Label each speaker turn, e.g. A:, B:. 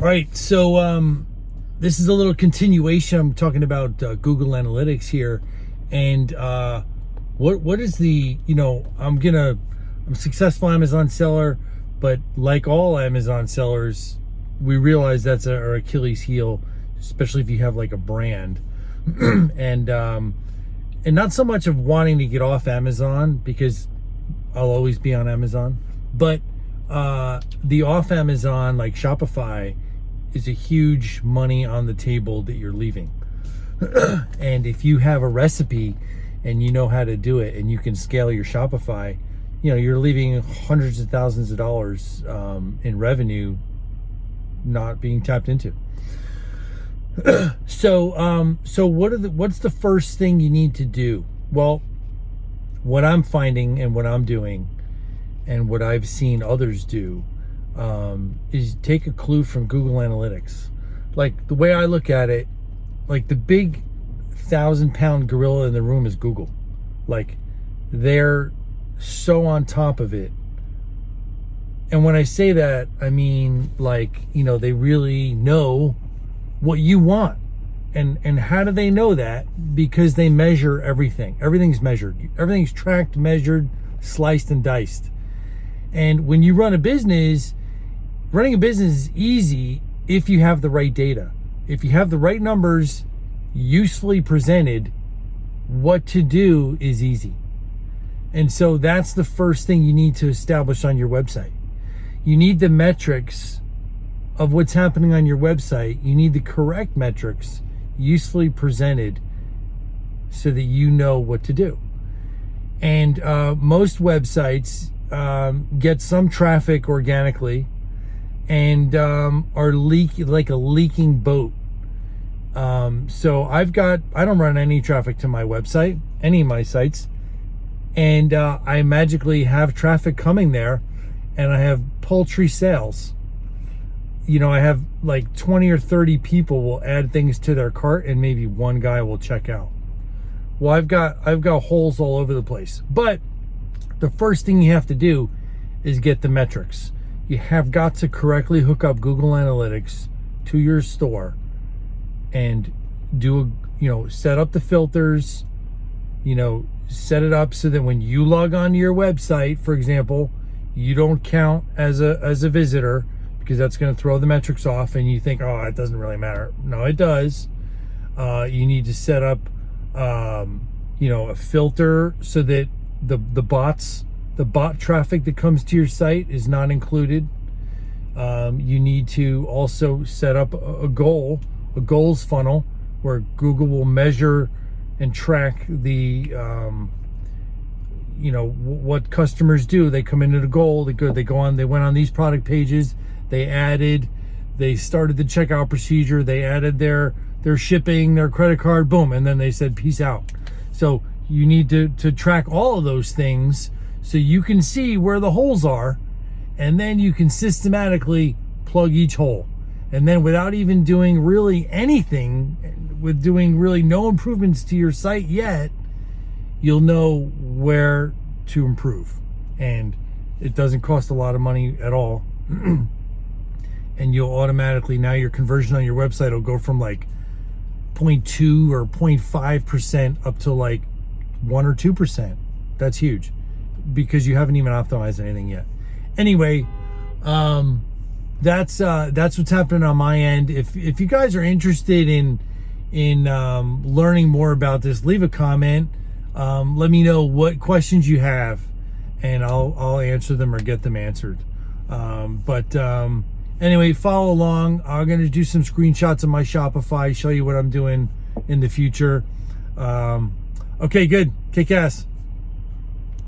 A: All right, so this is a little continuation. I'm talking about Google Analytics here, and what is the, I'm a successful Amazon seller, but like all Amazon sellers, we realize that's our Achilles heel, especially if you have like a brand, and not so much of wanting to get off Amazon, because I'll always be on Amazon, but the off Amazon, like Shopify, is a huge money on the table that you're leaving. And if you have a recipe and you know how to do it and you can scale your Shopify, you're leaving hundreds of thousands of dollars in revenue not being tapped into. So what's the first thing you need to do? Well, what I'm finding and what I'm doing and what I've seen others do is take a clue from Google Analytics. Like, the way I look at it, like, the big 1,000-pound gorilla in the room is Google. Like, they're so on top of it. And when I say that, I mean, like, they really know what you want. And how do they know that? Because they measure everything. Everything's measured. Everything's tracked, measured, sliced, and diced. And when you run a business, running a business is easy if you have the right data. If you have the right numbers usefully presented, what to do is easy. And so that's the first thing you need to establish on your website. You need the metrics of what's happening on your website. You need the correct metrics usefully presented so that you know what to do. And most websites get some traffic organically and are like a leaking boat. So I don't run any traffic to my website, any of my sites, and I magically have traffic coming there, and I have paltry sales. I have like 20 or 30 people will add things to their cart, and maybe one guy will check out. Well, I've got holes all over the place. But the first thing you have to do is get the metrics. You have got to correctly hook up Google Analytics to your store and set up the filters, set it up so that when you log onto your website, for example, you don't count as a visitor, because that's going to throw the metrics off and you think, oh, it doesn't really matter. No, it does. You need to set up a filter so that the bot traffic that comes to your site is not included. You need to also set up a goals funnel where Google will measure and track the what customers do. They come into the goal, they went on these product pages, they started the checkout procedure, they added their shipping, their credit card, boom, and then they said peace out. So you need to track all of those things so you can see where the holes are, and then you can systematically plug each hole. And then without even doing really anything, with doing really no improvements to your site yet, you'll know where to improve. And it doesn't cost a lot of money at all. And you'll automatically, now your conversion on your website will go from like 0.2 or 0.5% up to like 1 or 2%. That's huge, because you haven't even optimized anything yet. Anyway, that's what's happening on my end. If you guys are interested in learning more about this, leave a comment. Let me know what questions you have, and I'll answer them or get them answered. Anyway, follow along. I'm going to do some screenshots of my Shopify, show you what I'm doing in the future. Okay, good. Kick ass.